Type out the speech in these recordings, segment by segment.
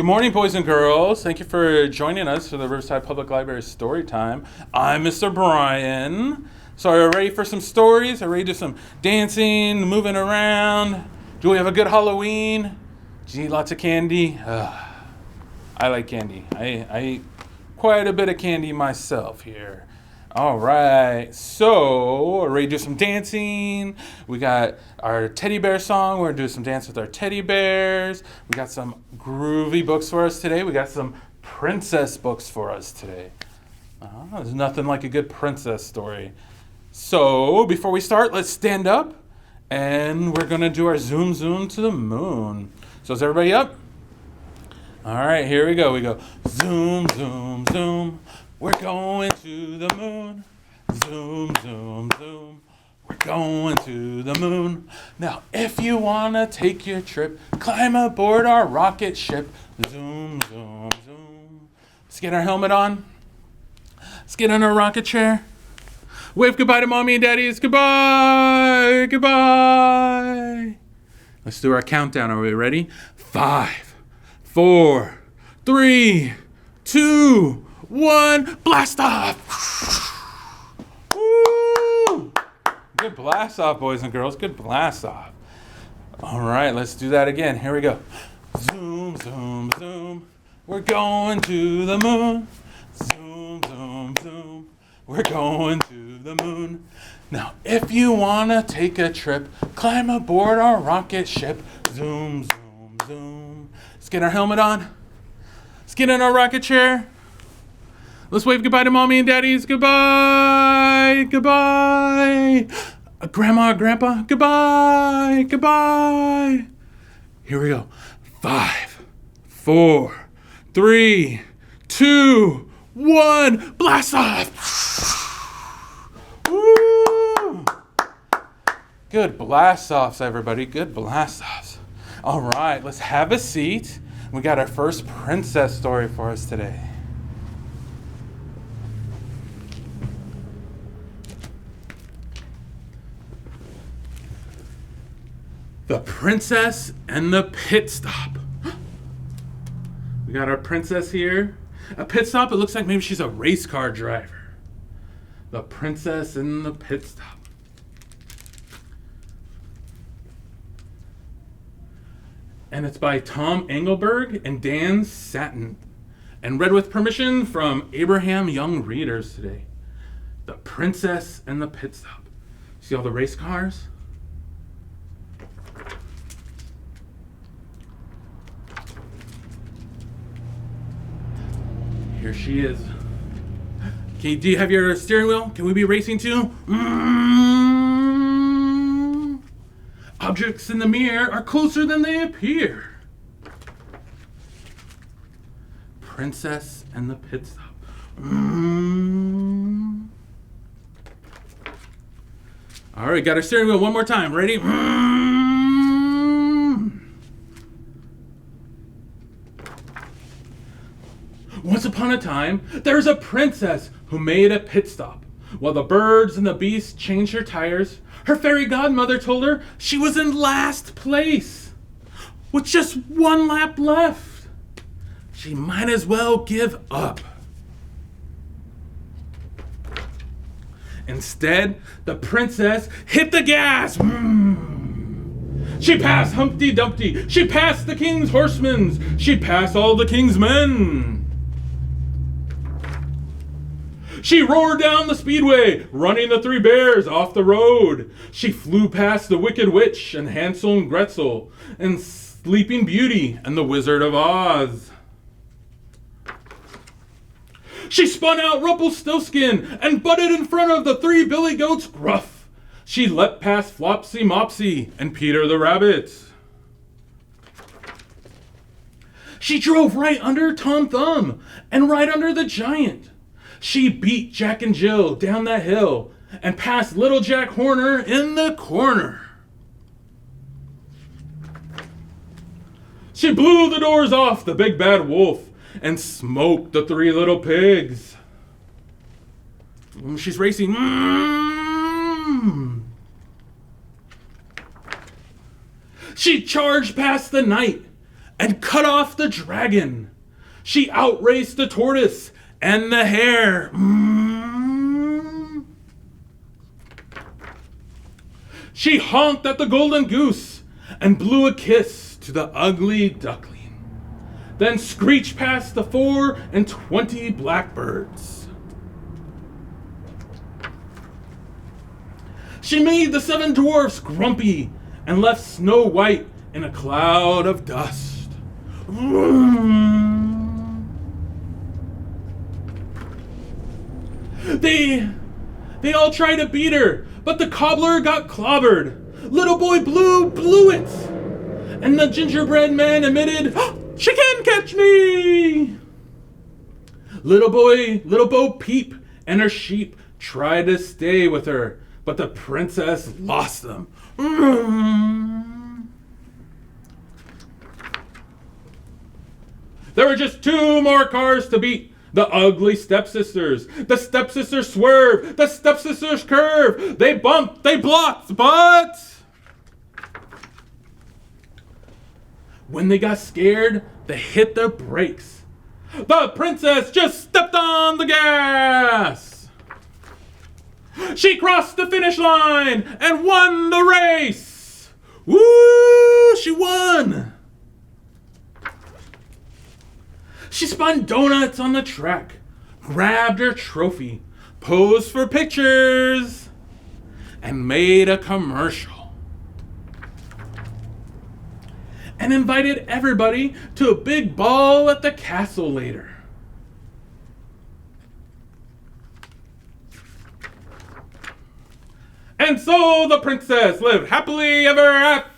Good morning, boys and girls. Thank you for joining us for the Riverside Public Library story time. I'm Mr. Brian. So are you ready for some stories? Are you ready to do some dancing, moving around? Do we have a good Halloween? Do you eat lots of candy? I like candy. I eat quite a bit of candy myself here. All right, so we're ready to do some dancing. We got our teddy bear song. We're gonna do some dance with our teddy bears. We got some groovy books for us today. We got some princess books for us today. There's nothing like a good princess story. So before we start, let's stand up and we're gonna do our zoom zoom to the moon. So is everybody up? All right, here we go. We go zoom, zoom, zoom. We're going to the moon. Zoom, zoom, zoom. We're going to the moon. Now, if you want to take your trip, climb aboard our rocket ship. Zoom, zoom, zoom. Let's get our helmet on. Let's get in our rocket chair. Wave goodbye to mommy and daddies. Goodbye. Goodbye. Let's do our countdown. Are we ready? 5, 4, 3, 2, 1, blast off! Woo! Good blast off, boys and girls. Good blast off. All right, let's do that again. Here we go. Zoom, zoom, zoom. We're going to the moon. Zoom, zoom, zoom. We're going to the moon. Now, if you want to take a trip, climb aboard our rocket ship. Zoom, zoom, zoom. Let's get our helmet on. Let's get in our rocket chair. Let's wave goodbye to mommy and daddies. Goodbye. Goodbye. Grandma, grandpa. Goodbye. Goodbye. Here we go. 5, 4, 3, 2, 1. Blast off. Woo. Good blast offs, everybody. Good blast offs. All right, let's have a seat. We got our first princess story for us today. The Princess and the Pit Stop. We got our princess here. A pit stop, it looks like maybe she's a race car driver. The Princess and the Pit Stop. And it's by Tom Engelberg and Dan Satin. And read with permission from Abraham Young Readers today. The Princess and the Pit Stop. See all the race cars? Here she is. Okay, do you have your steering wheel? Can we be racing too? Objects in the mirror are closer than they appear. Princess and the Pit Stop. All right, got our steering wheel one more time. Ready? Once upon a time, there was a princess who made a pit stop. While the birds and the beasts changed her tires, her fairy godmother told her she was in last place. With just one lap left, she might as well give up. Instead, the princess hit the gas. She passed Humpty Dumpty. She passed the king's horsemen. She passed all the king's men. She roared down the speedway, running the three bears off the road. She flew past the Wicked Witch and Hansel and Gretel and Sleeping Beauty and the Wizard of Oz. She spun out Rumpelstiltskin and butted in front of the three billy goats Gruff. She leapt past Flopsy Mopsy and Peter the Rabbit. She drove right under Tom Thumb and right under the giant. She beat Jack and Jill down that hill and passed Little Jack Horner in the corner. She blew the doors off the big bad wolf and smoked the three little pigs. She's racing. She charged past the knight and cut off the dragon. She outraced the tortoise and the hare. She honked at the golden goose and blew a kiss to the ugly duckling, then screeched past the 24 blackbirds. She made the 7 dwarfs grumpy and left Snow White in a cloud of dust. They all tried to beat her, but the cobbler got clobbered. Little Boy Blue blew it, and the gingerbread man admitted, "She can catch me!" Little Bo Peep and her sheep tried to stay with her, but the princess lost them. There were just 2 more cars to beat. The ugly stepsisters. The stepsisters swerve. The stepsisters curve. They bumped. They blocked. But when they got scared, they hit the brakes. The princess just stepped on the gas. She crossed the finish line and won the race. Woo! She won. She spun donuts on the track, grabbed her trophy, posed for pictures, and made a commercial. And invited everybody to a big ball at the castle later. And so the princess lived happily ever after.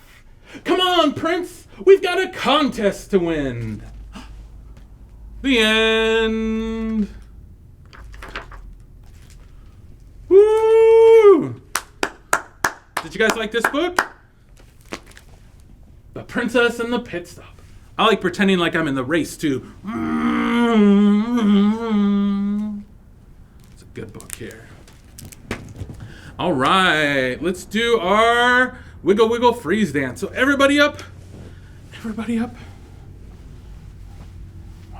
Come on, prince, we've got a contest to win. The end. Woo! Did you guys like this book? The Princess and the Pit Stop. I like pretending like I'm in the race too. It's a good book here. All right, let's do our wiggle wiggle freeze dance. So everybody up. Everybody up.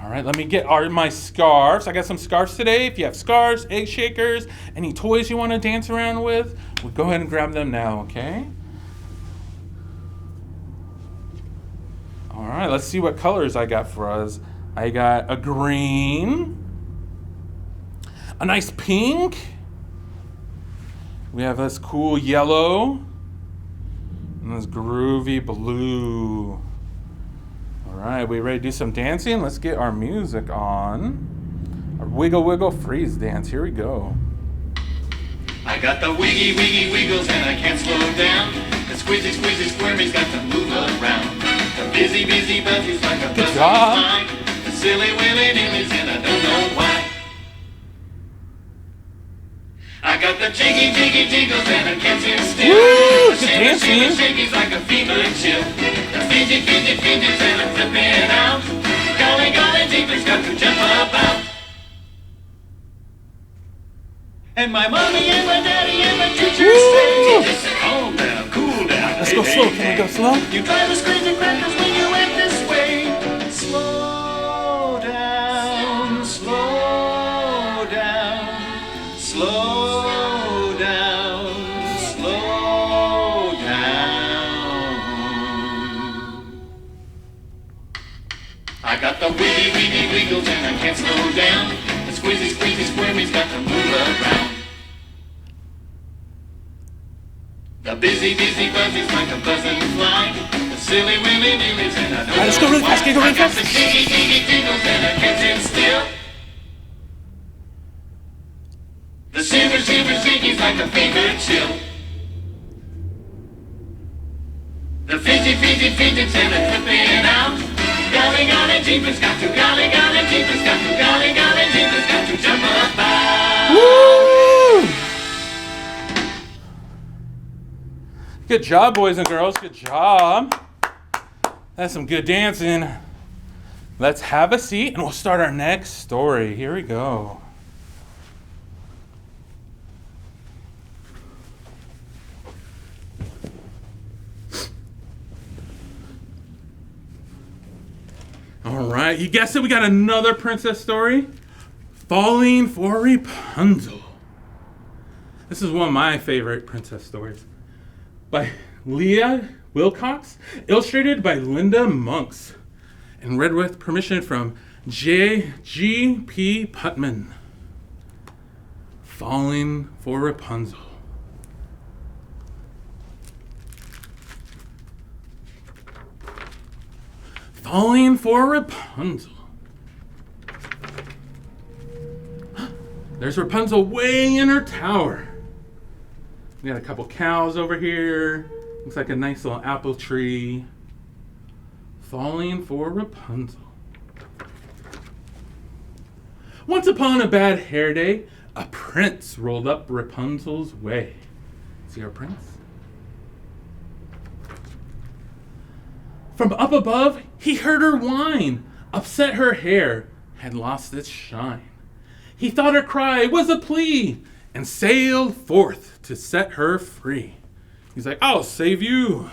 All right, let me get my scarves. I got some scarves today. If you have scarves, egg shakers, any toys you want to dance around with, we'll go ahead and grab them now, okay? All right, let's see what colors I got for us. I got a green, a nice pink. We have this cool yellow, and this groovy blue. All right, we ready to do some dancing? Let's get our music on. Our wiggle wiggle freeze dance. Here we go. I got the wiggy wiggy wiggles and I can't slow down. The squeezy squeezy squirmy's got to move around. The busy busy buzzy's like a buzzing fly. The silly willy nilly's and I don't know why. I got the jiggy jiggy jiggles and I can't sit still. Woo, the shiver shiver shaky's like a fever chill. The fidget fidget fidgets and I'm flipping out. Golly golly jeepers got to jump about. And my mommy and my daddy and my teacher say, calm down, cool down. Let's go slow. Can we go slow? You drive us crazy crackers when you act this way. Slow down, slow down, slow down, slow down. I got the wiggy wiggy wiggles and I can't slow down. The squeezy squeezy squirmy's got to move around. The busy busy buzzy's like a buzzing fly. The silly willy nillies and I don't know Let's go really fast. Can you go really fast? the jiggy jiggy jiggles and I can't sit still. The shiver shiver ziggy's like a fever chill. The fidget fidget fidgets and I'm flipping out. Golly golly jeepers got to golly golly jeepers got to golly golly jeepers got to jump about. Woo! Good job, boys and girls. Good job. That's some good dancing. Let's have a seat and we'll start our next story. Here we go. You guessed it, we got another princess story. Falling for Rapunzel. This is one of my favorite princess stories. By Leah Wilcox, illustrated by Linda Monks, and read with permission from G.P. Putman. Falling for Rapunzel. Falling for Rapunzel. There's Rapunzel way in her tower. We got a couple cows over here. Looks like a nice little apple tree. Falling for Rapunzel. Once upon a bad hair day, a prince rolled up Rapunzel's way. See our prince? From up above, he heard her whine, upset her hair, had lost its shine. He thought her cry was a plea, and sailed forth to set her free. He's like, I'll save you.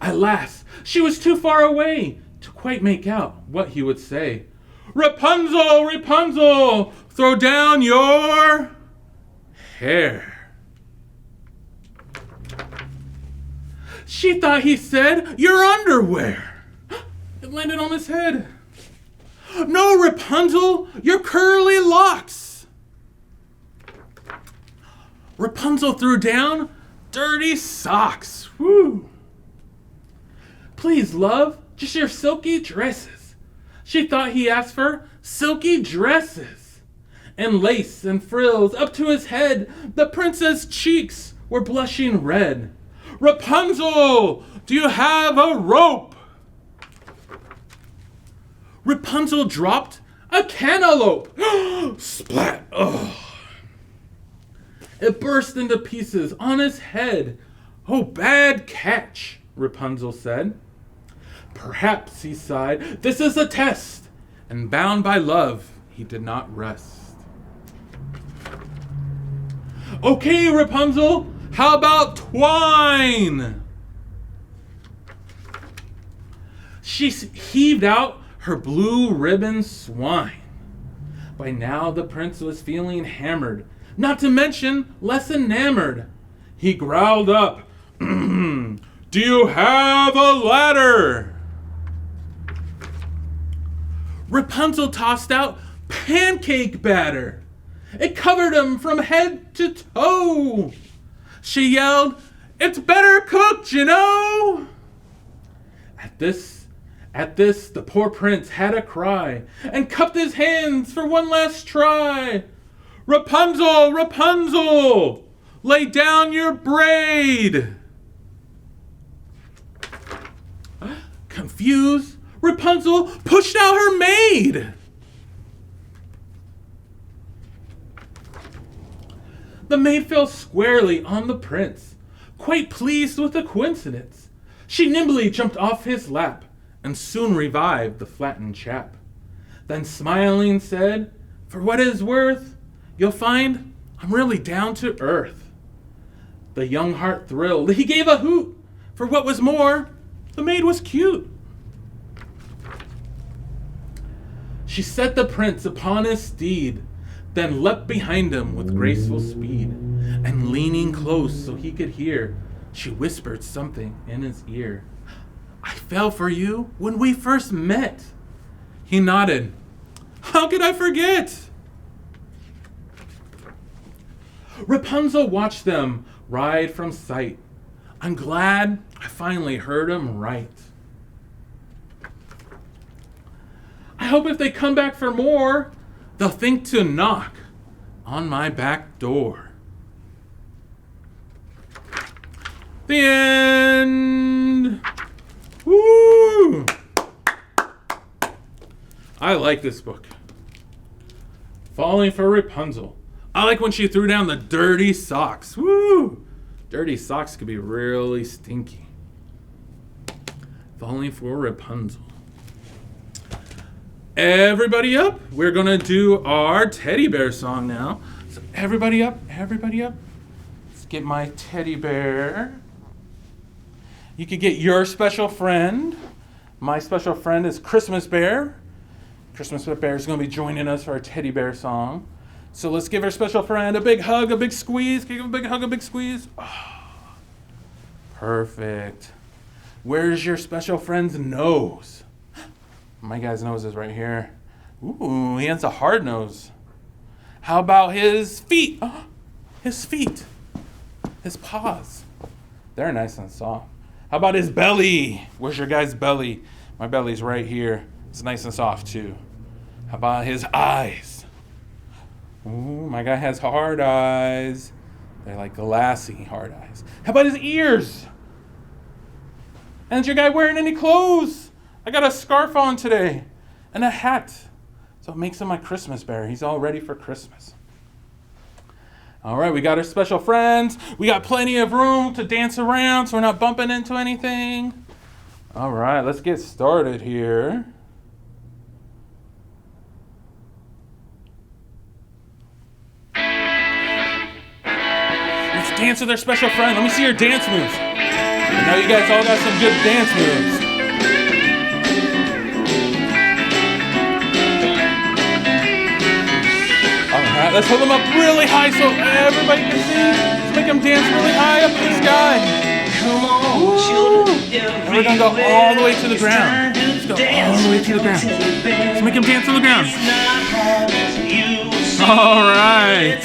Alas, she was too far away to quite make out what he would say. Rapunzel, Rapunzel, throw down your hair. She thought he said, your underwear. It landed on his head. No, Rapunzel, your curly locks. Rapunzel threw down dirty socks. Woo. Please, love, just your silky dresses. She thought he asked for silky dresses. And lace and frills up to his head. The princess' cheeks were blushing red. Rapunzel, do you have a rope? Rapunzel dropped a cantaloupe. Splat. Oh. It burst into pieces on his head. Oh, bad catch, Rapunzel said. Perhaps, he sighed, this is a test. And bound by love, he did not rest. Okay, Rapunzel, how about twine? She heaved out her blue ribbon swine. By now the prince was feeling hammered, not to mention less enamored. He growled up, do you have a ladder? Rapunzel tossed out pancake batter. It covered him from head to toe. She yelled, it's better cooked, you know. At this, the poor prince had a cry and cupped his hands for one last try. Rapunzel, Rapunzel, lay down your braid. Confused, Rapunzel pushed out her maid. The maid fell squarely on the prince, quite pleased with the coincidence. She nimbly jumped off his lap and soon revived the flattened chap. Then smiling said, for what it's worth, you'll find I'm really down to earth. The young heart thrilled. He gave a hoot. For what was more, the maid was cute. She set the prince upon his steed, then leapt behind him with graceful speed, and leaning close so he could hear, she whispered something in his ear. I fell for you when we first met. He nodded. How could I forget? Rapunzel watched them ride from sight. I'm glad I finally heard him right. I hope if they come back for more, they'll think to knock on my back door. The end. Woo! I like this book. Falling for Rapunzel. I like when she threw down the dirty socks. Woo! Dirty socks could be really stinky. Falling for Rapunzel. Everybody up. We're going to do our teddy bear song now. So everybody up, everybody up. Let's get my teddy bear. You could get your special friend. My special friend is Christmas Bear. Christmas Bear is going to be joining us for our teddy bear song. So let's give our special friend a big hug, a big squeeze. Can you give a big hug, a big squeeze? Oh, perfect. Where's your special friend's nose? My guy's nose is right here. Ooh, he has a hard nose. How about his feet? Oh, his feet. His paws. They're nice and soft. How about his belly? Where's your guy's belly? My belly's right here. It's nice and soft too. How about his eyes? Ooh, my guy has hard eyes. They're like glassy hard eyes. How about his ears? And is your guy wearing any clothes? I got a scarf on today and a hat. So it makes him my Christmas bear. He's all ready for Christmas. All right, we got our special friends. We got plenty of room to dance around so we're not bumping into anything. All right, let's get started here. Let's dance with our special friend. Let me see your dance moves. I know you guys all got some good dance moves. All right, let's hold them up really high so everybody can see. Let's make them dance really high up in the sky. Come on, children. And we're going to go all the way to the ground. Let's go all the way to the ground. Let's make them dance on the ground. All right.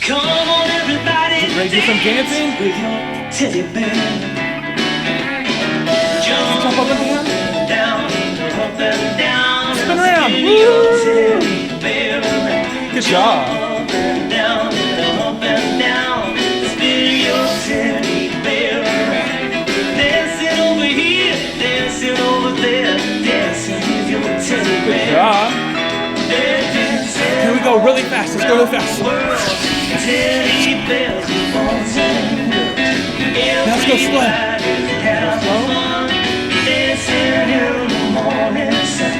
Come on, everybody. Ready to do some dancing? Teddy bear. Jump up and down. Up and down. Spin around. Woo. Good job. Up and down. Up and down. Spin your teddy bear. Dancing over here. Dancing over there. Dancing with your teddy Good bear. job. Here we go really fast. Let's go really fast. Teddy bears on Now let's go slow. Dancing in the morning sun.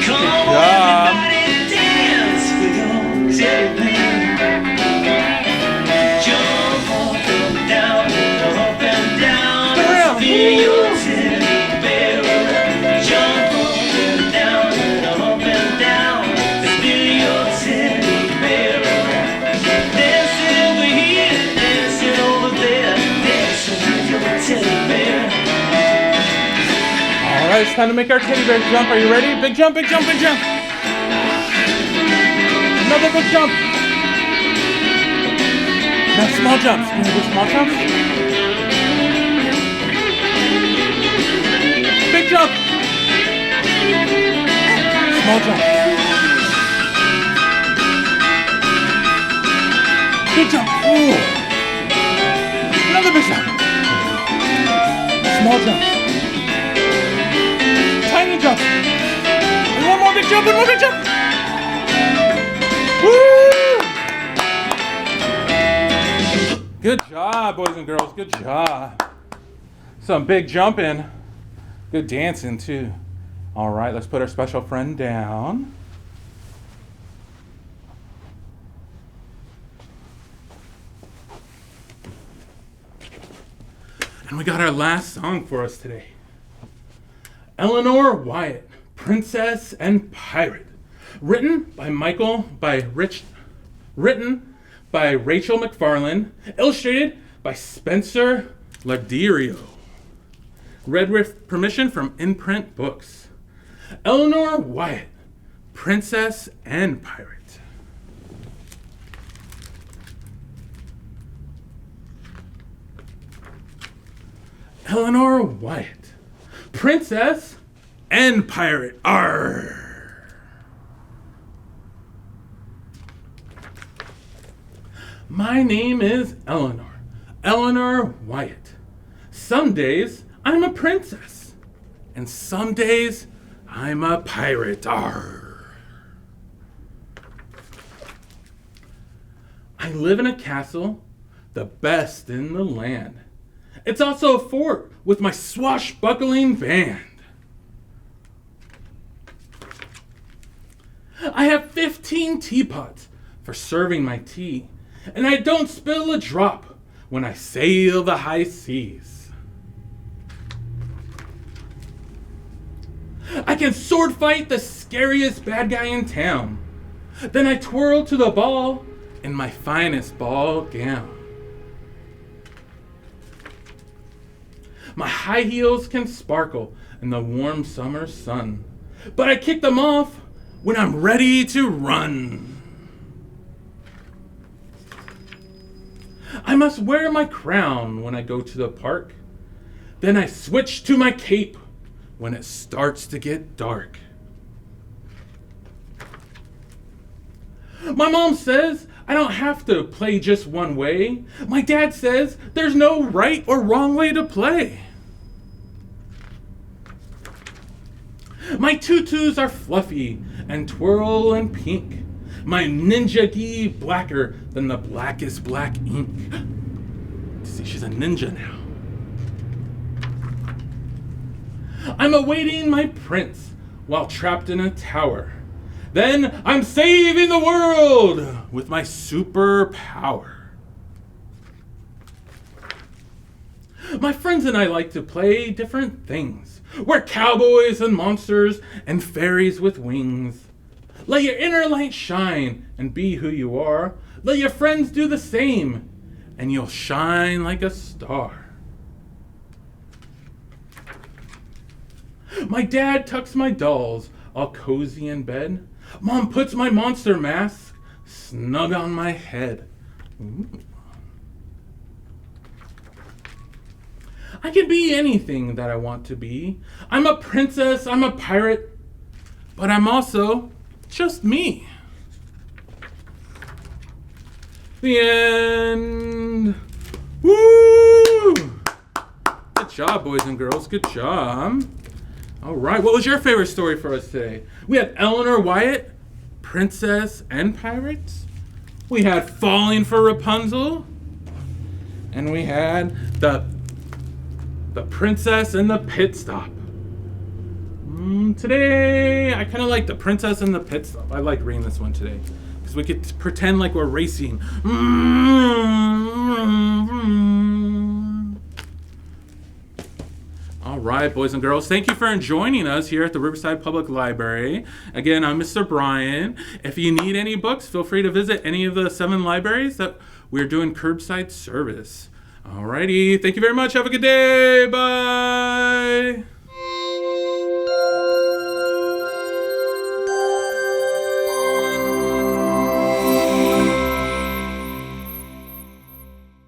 Come on, job. everybody, dance with your teddy bear. Jump up and down, up and down. Spin around. Spin your teddy bear. Jump up and down, up and down. Spin your teddy bear. Dancing over here, dancing over there, dancing with your teddy bear. All right, it's time to make our teddy bear jump. Are you ready? Big jump, big jump, big jump. Another big jump. Now small jumps. Can you do small jumps? Big jump. Small jump. Big jump. Ooh. Another big jump. Small jump. Tiny jump. And one more big jump, one more big jump. Woo! Good job, boys and girls. Good job. Some big jumping. Good dancing, too. All right, let's put our special friend down. And we got our last song for us today. Eleanor Wyatt, Princess and Pirate. Written by Rachel McFarlane. Illustrated by Spencer Ladirio. Read with permission from Imprint Books. Eleanor Wyatt, Princess and Pirate. Eleanor Wyatt, Princess and Pirate. Arr! My name is Eleanor, Eleanor Wyatt. Some days I'm a princess, and some days I'm a pirate. Arr! I live in a castle, the best in the land. It's also a fort with my swashbuckling band. I have 15 teapots for serving my tea, and I don't spill a drop when I sail the high seas. I can sword fight the scariest bad guy in town. Then I twirl to the ball in my finest ball gown. My high heels can sparkle in the warm summer sun, but I kick them off when I'm ready to run. I must wear my crown when I go to the park. Then I switch to my cape when it starts to get dark. My mom says I don't have to play just one way. My dad says there's no right or wrong way to play. My tutus are fluffy and twirl and pink. My ninja gi blacker than the blackest black ink. See, she's a ninja now. I'm awaiting my prince while trapped in a tower. Then I'm saving the world with my superpower. My friends and I like to play different things. We're cowboys and monsters and fairies with wings. Let your inner light shine and be who you are. Let your friends do the same and you'll shine like a star. My dad tucks my dolls all cozy in bed. Mom puts my monster mask snug on my head. Ooh. I can be anything that I want to be. I'm a princess, I'm a pirate, but I'm also just me. The end. Woo! Good job, boys and girls. Good job. All right, what was your favorite story for us today? We had Eleanor Wyatt, Princess and Pirates. We had Falling for Rapunzel. And we had the Princess and the Pit Stop. Today, I kind of like the Princess and the Pit Stop. I like reading this one today because we could pretend like we're racing. All right, boys and girls, thank you for joining us here at the Riverside Public Library. Again, I'm Mr. Brian. If you need any books, feel free to visit any of the 7 libraries that we're doing curbside service. All righty, thank you very much. Have a good day. Bye.